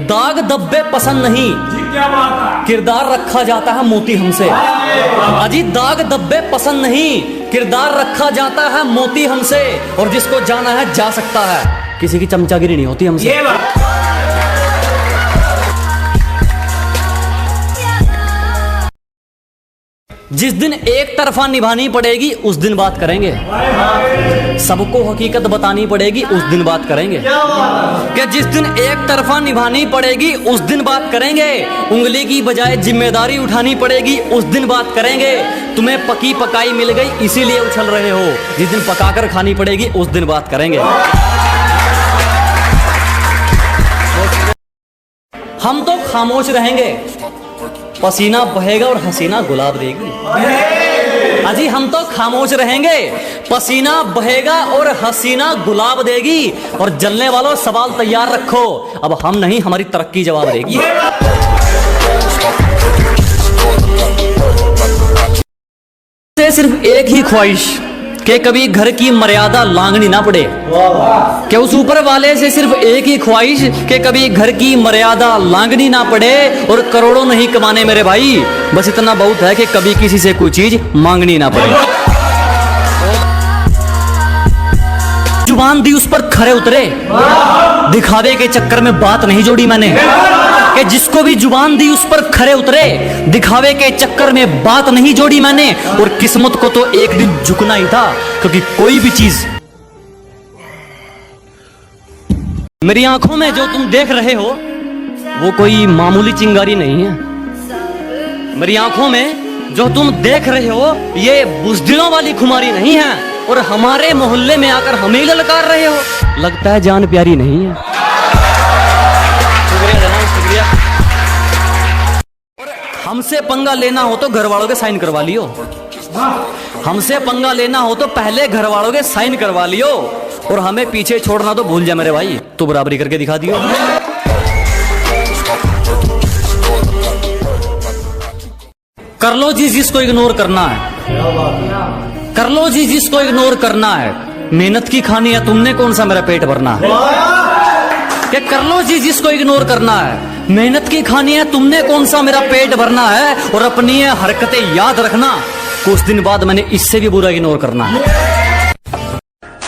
दाग धब्बे पसंद नहीं, किरदार रखा जाता है मोती हमसे। अजी दाग धब्बे पसंद नहीं, किरदार रखा जाता है मोती हमसे। और जिसको जाना है जा सकता है, किसी की चमचागिरी नहीं होती हमसे। जिस दिन एक तरफा निभानी पड़ेगी उस दिन बात करेंगे, सबको हकीकत बतानी पड़ेगी उस दिन बात करेंगे। कि जिस दिन एक तरफा निभानी पड़ेगी उस दिन बात करेंगे, उंगली की बजाय जिम्मेदारी उठानी पड़ेगी उस दिन बात करेंगे। तुम्हें पकी पकाई मिल गई इसीलिए उछल रहे हो, जिस दिन पकाकर खानी पड़ेगी उस दिन बात करेंगे। हम तो खामोश रहेंगे, पसीना बहेगा और हसीना गुलाब देगी। अजी हम तो खामोश रहेंगे, पसीना बहेगा और हसीना गुलाब देगी। और जलने वालों सवाल तैयार रखो, अब हम नहीं हमारी तरक्की जवाब देगी। सिर्फ एक ही ख्वाहिश कि कभी घर की मर्यादा लांघनी ना पड़े। कि उस ऊपर वाले से सिर्फ एक ही ख्वाहिश कि कभी घर की मर्यादा लांघनी ना पड़े। और करोड़ों नहीं कमाने मेरे भाई, बस इतना बहुत है कि कभी किसी से कोई चीज मांगनी ना पड़े। जुबान दी उस पर खरे उतरे, दिखावे के चक्कर में बात नहीं जोड़ी मैंने। कि जिसको भी जुबान दी उस पर खरे उतरे, दिखावे के चक्कर में बात नहीं जोड़ी मैंने। और किस्मत को तो एक दिन झुकना ही था, क्योंकि कोई भी चीज मेरी आंखों में जो तुम देख रहे हो वो कोई मामूली चिंगारी नहीं है। मेरी आंखों में जो तुम देख रहे हो ये बुज़दिलों वाली खुमारी नहीं है। और हमारे मोहल्ले में आकर हमें ललकार रहे हो, लगता है जान प्यारी नहीं है। शुक्रिया जनाब, शुक्रिया। हमसे पंगा लेना हो तो घर वालों के साइन करवा लियो। हमसे पंगा लेना हो तो पहले घर वालों के साइन करवा लियो। और हमें पीछे छोड़ना तो भूल जा मेरे भाई, तू बराबरी करके दिखा दियो। कर लो जी जिसको इग्नोर करना है, कर लो जी जिसको इग्नोर करना है। मेहनत की खानी है तुमने, कौन सा मेरा पेट भरना है। कि कर लो जी जिसको इग्नोर करना है, मेहनत की खानी है तुमने, कौन सा मेरा पेट भरना है। और अपनी हरकतें याद रखना, कुछ दिन बाद मैंने इससे भी बुरा इग्नोर करना है।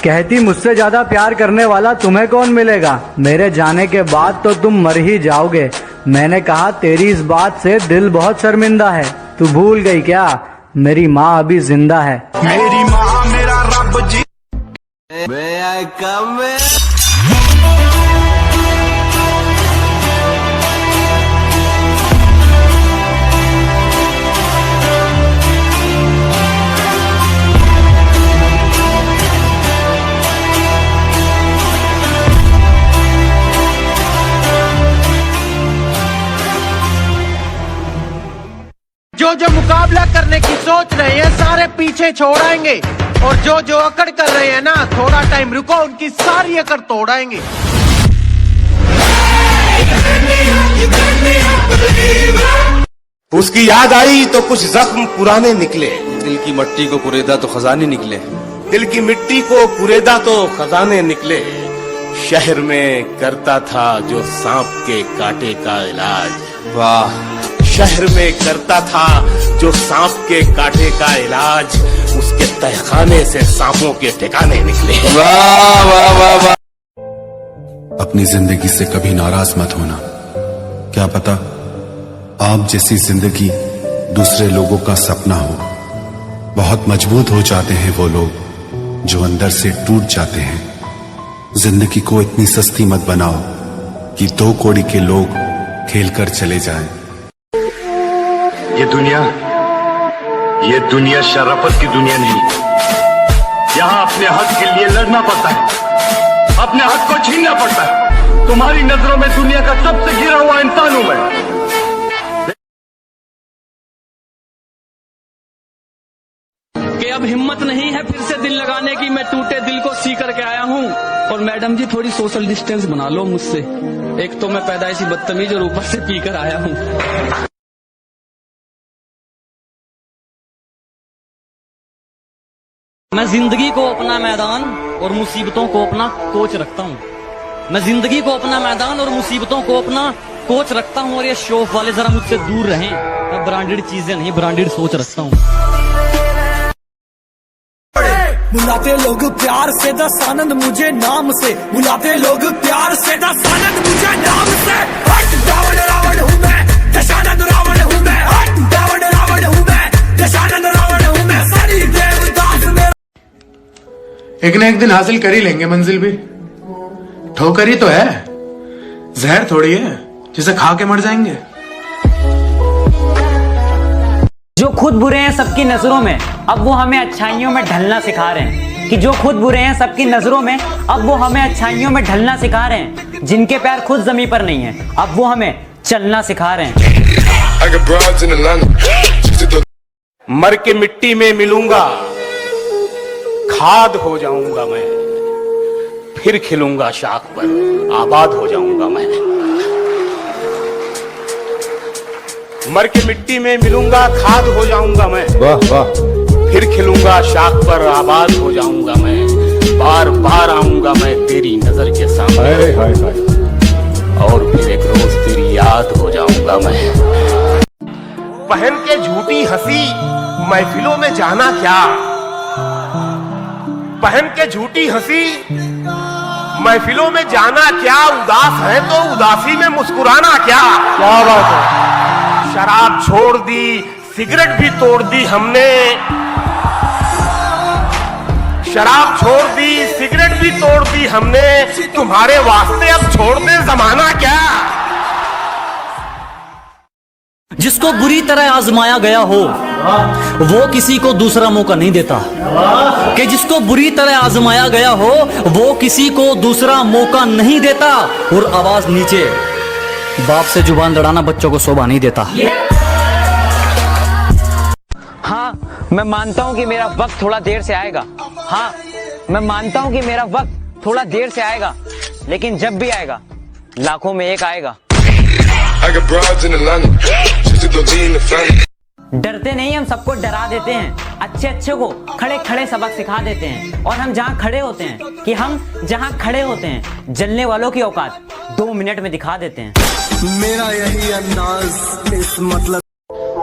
कहती मुझसे ज्यादा प्यार करने वाला तुम्हें कौन मिलेगा, मेरे जाने के बाद तो तुम मर ही जाओगे। मैंने कहा तेरी इस बात से दिल बहुत शर्मिंदा है, तू भूल गई क्या मेरी माँ अभी जिंदा है। मेरी माँ मेरा रब जी। जो मुकाबला करने की सोच रहे हैं सारे पीछे छोड़ आएंगे। और जो अकड़ कर रहे हैं ना, थोड़ा टाइम रुको, उनकी सारी अकड़ तोड़ आएंगे। उसकी याद आई तो कुछ जख्म पुराने निकले, दिल की मिट्टी को कुरेदा तो खजाने निकले। दिल की मिट्टी को कुरेदा तो खजाने निकले। शहर में करता था जो सांप के कांटे का इलाज। वाह। शहर में करता था जो सांप के कांटे का इलाज, उसके तहखाने से सांपों के ठिकाने निकले। वाह वाह वाह वाह। अपनी जिंदगी से कभी नाराज मत होना, क्या पता आप जैसी जिंदगी दूसरे लोगों का सपना हो। बहुत मजबूत हो जाते हैं वो लोग जो अंदर से टूट जाते हैं। जिंदगी को इतनी सस्ती मत बनाओ कि 2 कौड़ी के लोग खेल कर चले जाएं। ये दुनिया शराफत की दुनिया नहीं। यहाँ अपने हक के लिए लड़ना पड़ता है, अपने हक को छीनना पड़ता है। तुम्हारी नजरों में दुनिया का सबसे गिरा हुआ इंसान हूं मैं। कि अब हिम्मत नहीं है फिर से दिल लगाने की, मैं टूटे दिल को सी करके आया हूँ। और मैडम जी थोड़ी सोशल डिस्टेंस बना लो मुझसे, एक तो मैं पैदाइशी बदतमीज और ऊपर से पी कर आया हूँ। मैं जिंदगी को अपना मैदान और मुसीबतों को अपना कोच रखता हूँ। मैं जिंदगी को अपना मैदान और मुसीबतों को अपना कोच रखता हूँ। और ये शो ऑफ वाले जरा मुझसे दूर रहें। मैं ब्रांडेड चीजें नहीं, ब्रांडेड सोच रखता हूँ। बुलाते लोग प्यार से दस आनंद मुझे नाम से, बुलाते लोग प्यार से दस आनंद मुझे नाम से। हट रावण रावण हूँ मैं, दशानंद रावण हूँ मैं। हट रावण रावण हूँ मैं, दशानंद रावण हूँ मैं। सनी देवदास मेरा। एक न एक दिन हासिल कर ही लेंगे मंजिल भी। ठोकर ही तो है, जहर थोड़ी है जिसे खा के मर जाएंगे। जो खुद बुरे हैं सबकी नजरों में, अब वो हमें अच्छाइयों में ढलना सिखा रहे हैं। कि जो खुद बुरे हैं सबकी नजरों में, अब वो हमें अच्छाइयों में ढलना सिखा रहे हैं। जिनके पैर खुद जमीन पर नहीं है, अब वो हमें चलना सिखा रहे हैं। मर के मिट्टी में मिलूंगा, खाद हो जाऊंगा मैं, फिर खिलूंगा शाख पर, आबाद हो जाऊंगा मैं। मर के मिट्टी में मिलूंगा, खाद हो जाऊंगा मैं, वाह वाह, फिर खिलूंगा शाख पर, आबाद हो जाऊंगा मैं। बार बार आऊंगा मैं तेरी नजर के सामने, हाय हाय हाय, और फिर एक रोज तेरी याद हो जाऊंगा मैं। पहन के झूठी हंसी महफिलों में जाना क्या, पहन के झूठी हंसी महफिलों में जाना क्या। उदास है तो उदासी में मुस्कुराना क्या। क्या बात है। शराब छोड़ दी, सिगरेट भी तोड़ दी हमने, शराब छोड़ दी, सिगरेट भी तोड़ दी हमने। तुम्हारे वास्ते अब छोड़ दे जमाना क्या। जिसको बुरी तरह आजमाया गया हो वो किसी को दूसरा मौका नहीं देता। कि जिसको बुरी तरह आजमाया गया हो वो किसी को दूसरा मौका नहीं देता। और आवाज नीचे, बाप से जुबान लड़ाना बच्चों को शोभा नहीं देता। हाँ, मैं मानता हूँ कि मेरा वक्त थोड़ा देर से आएगा। हाँ, मैं मानता हूँ कि मेरा वक्त थोड़ा देर से आएगा, लेकिन जब भी आएगा लाखों में एक आएगा। डरते नहीं, हम सबको डरा देते हैं। अच्छे अच्छे को खड़े खड़े सबक सिखा देते हैं। और हम जहाँ खड़े होते हैं, कि हम जहाँ खड़े होते हैं, जलने वालों की औकात 2 मिनट में दिखा देते हैं। मेरा यही अंदाज इस मतलब।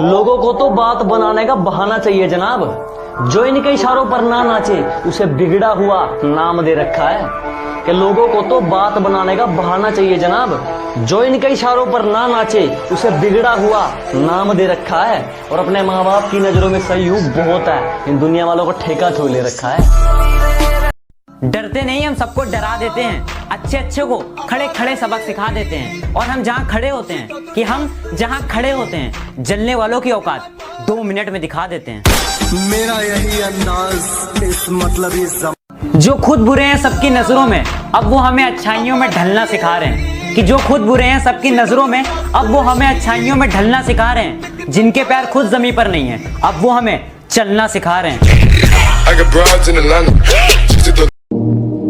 लोगों को तो बात बनाने का बहाना चाहिए जनाब। जो इनके इशारों पर ना नाचे उसे बिगड़ा हुआ नाम दे रखा है। कि लोगों को तो बात बनाने का बहाना चाहिए जनाब। जो इनके इशारों पर ना नाचे उसे बिगड़ा हुआ नाम दे रखा है। और अपने माँ बाप की नजरों में सही बहुत है, इन दुनिया वालों को ठेका थोड़ी ले रखा है। डरते नहीं, हम सबको डरा देते हैं। अच्छे अच्छे को खड़े खड़े सबक सिखा देते हैं। और हम जहाँ खड़े होते हैं, कि हम जहाँ खड़े होते हैं, जलने वालों की औकात 2 मिनट में दिखा देते हैं। मेरा यही अंदाज इस मतलब इस जो खुद बुरे हैं सबकी नजरों में, अब वो हमें अच्छाइयों में ढलना सिखा रहे हैं। कि जो खुद बुरे हैं सबकी नजरों में, अब वो हमें अच्छाइयों में ढलना सिखा रहे हैं। जिनके पैर खुद जमीन पर नहीं है, अब वो हमें चलना सिखा रहे हैं।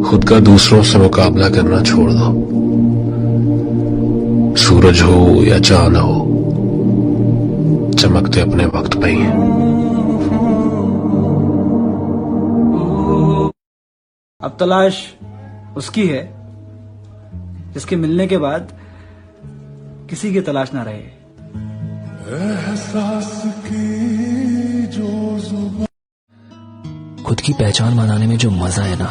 खुद का दूसरों से मुकाबला करना छोड़ दो। सूरज हो या चांद हो, चमकते अपने वक्त पे ही हैं। अब तलाश उसकी है जिसके मिलने के बाद किसी की तलाश ना रहे। खुद की पहचान बनाने में जो मजा है ना,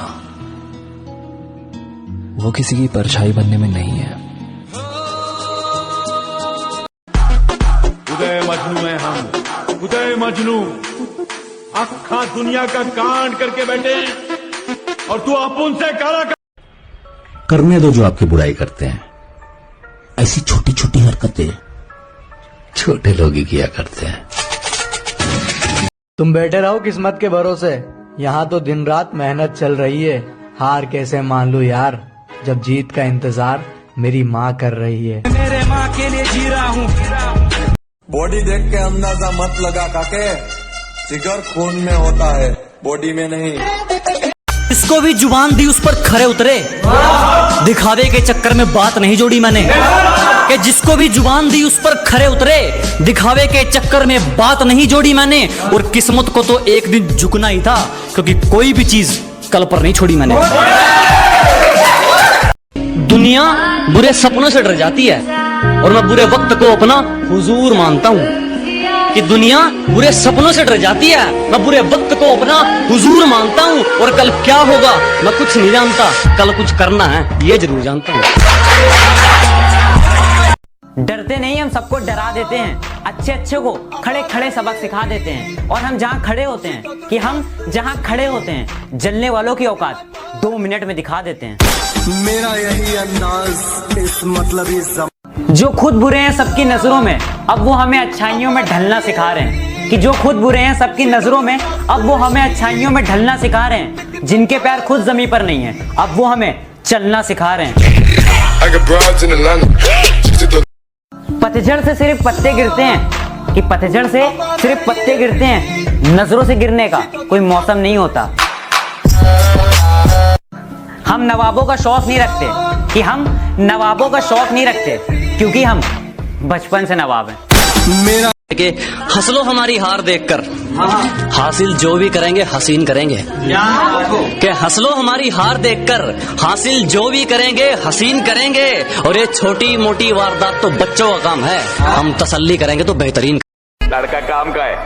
वो किसी की परछाई बनने में नहीं है। उदय मजनू है हम, उदय मजनू। अखा दुनिया का कांड करके बैठे और तू अपुन से काला करने दो जो आपकी बुराई करते हैं। ऐसी छोटी छोटी हरकतें छोटे लोग ही किया करते हैं। तुम बैठे रहो किस्मत के भरोसे, यहाँ तो दिन रात मेहनत चल रही है। हार कैसे मान लूं यार, जब जीत का इंतजार मेरी माँ कर रही है। मेरे माँ के लिए जी रहा हूँ। बॉडी देख के अंदाजा मत लगा काके, जिगर खून में होता है, बॉडी में नहीं। इसको भी जुबान दी उस पर खरे उतरे। दिखावे के चक्कर में बात नहीं जोड़ी मैंने। कि जिसको भी जुबान दी उस पर खरे उतरे। दिखावे के चक्कर में बात नहीं जोड़ी मैंने। और किस्मत को तो एक दिन झुकना ही था, क्योंकि कोई भी चीज कल पर नहीं छोड़ी मैंने। दुनिया बुरे सपनों से डर जाती है और मैं बुरे वक्त को अपना हुजूर मानता हूँ। कि दुनिया बुरे सपनों से डर जाती है, मैं बुरे वक्त को अपना हुजूर मानता हूँ। और कल क्या होगा मैं कुछ नहीं जानता, कल कुछ करना है ये जरूर जानता हूँ। डरते नहीं, हम सबको डरा देते हैं। अच्छे अच्छे को खड़े खड़े सबक सिखा देते हैं। और हम जहाँ खड़े होते हैं कि हम जहाँ खड़े होते हैं, जलने वालों की औकात 2 मिनट में दिखा देते हैं। मेरा यही अंदाज इस मतलबी जो खुद बुरे हैं सबकी नजरों में, अब वो हमें अच्छाइयों में ढलना सिखा रहे हैं। कि जो खुद बुरे हैं सबकी नजरों में, अब वो हमें अच्छाइयों में ढलना सिखा रहे हैं। जिनके पैर खुद जमीन पर नहीं है, अब वो हमें चलना सिखा रहे हैं। पतझड़ से सिर्फ पत्ते गिरते हैं, कि पतझड़ से सिर्फ पत्ते गिरते हैं, नजरों से गिरने का कोई मौसम नहीं होता। हम नवाबों का शौक नहीं रखते, कि हम नवाबों का शौक नहीं रखते, क्योंकि हम बचपन से नवाब हैं। मेरा के हंसलो हमारी हार देखकर, हासिल जो भी करेंगे हसीन करेंगे। के हंसलो हमारी हार देखकर, हासिल जो भी करेंगे हसीन करेंगे। और ये छोटी मोटी वारदात तो बच्चों का काम है, हम तसल्ली करेंगे तो बेहतरीन। लड़का काम का है,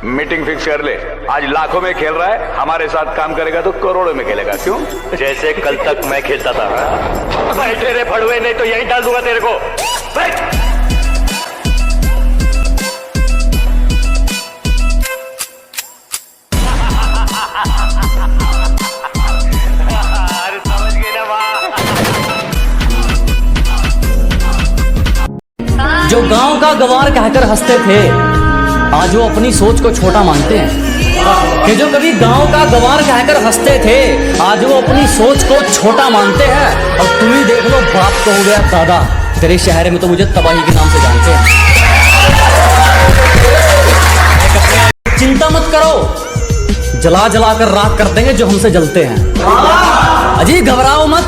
मीटिंग फिक्स कर ले। आज लाखों में खेल रहा है, हमारे साथ काम करेगा तो करोड़ों में खेलेगा। क्यों? जैसे कल तक मैं खेलता था। बैठे रे फड़ुए, नहीं तो यही डाल दूंगा तेरे को। बैठ। जो गांव का गवार कहकर हंसते थे, आज वो अपनी सोच को छोटा मानते हैं। कि जो कभी गांव का गवार कहकर हंसते थे, आज वो अपनी सोच को छोटा मानते हैं। और तुम ही देख लो, बाप तो हो गया दादा, तेरे शहर में तो मुझे तबाही के नाम से जानते हैं। चिंता मत करो, जला जला कर राख कर देंगे जो हमसे जलते हैं। अजी घबराओ मत,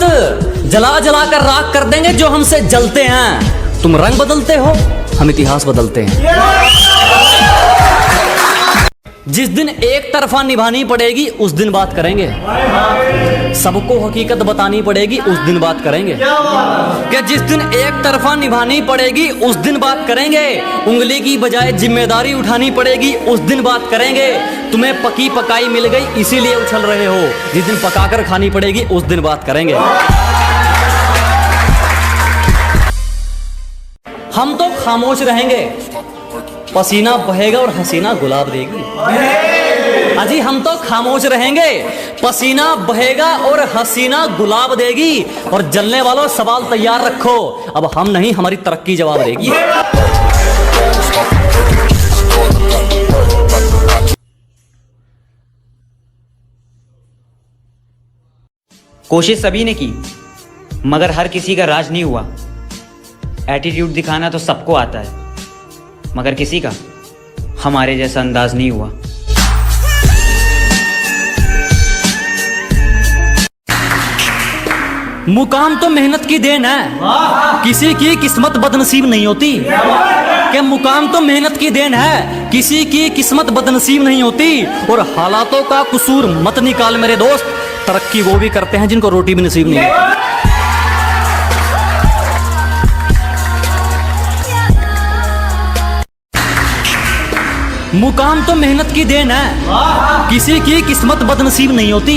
जला जला कर राख कर देंगे जो हमसे जलते हैं। तुम रंग बदलते हो, हम इतिहास बदलते हैं। जिस दिन एक तरफा निभानी पड़ेगी उस दिन बात करेंगे, सबको हकीकत बतानी पड़ेगी उस दिन बात करेंगे। कि जिस दिन एक तरफा निभानी पड़ेगी उस दिन बात करेंगे, उंगली की बजाय जिम्मेदारी उठानी पड़ेगी उस दिन बात करेंगे। तुम्हें पकी पकाई मिल गई इसीलिए उछल रहे हो, जिस दिन पकाकर खानी पड़ेगी उस दिन बात करेंगे। हम तो खामोश रहेंगे, पसीना बहेगा और हसीना गुलाब देगी। अजी हम तो खामोश रहेंगे, पसीना बहेगा और हसीना गुलाब देगी। और जलने वालों सवाल तैयार रखो, अब हम नहीं हमारी तरक्की जवाब देगी। कोशिश सभी ने की, मगर हर किसी का राज नहीं हुआ। एटीट्यूड दिखाना तो सबको आता है, मगर किसी का हमारे जैसा अंदाज नहीं हुआ। मुकाम तो मेहनत की देन है, किसी की किस्मत बदनसीब नहीं होती। कि मुकाम तो मेहनत की देन है, किसी की किस्मत बदनसीब नहीं होती। और हालातों का कसूर मत निकाल मेरे दोस्त, तरक्की वो भी करते हैं जिनको रोटी भी नसीब नहीं है। मुकाम तो मेहनत की देन है, किसी की किस्मत बदनसीब नहीं होती।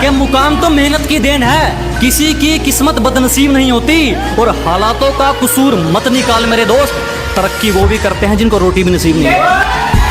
कि मुकाम तो मेहनत की देन है, किसी की किस्मत बदनसीब नहीं होती। और हालातों का कसूर मत निकाल मेरे दोस्त, तरक्की वो भी करते हैं जिनको रोटी भी नसीब नहीं है।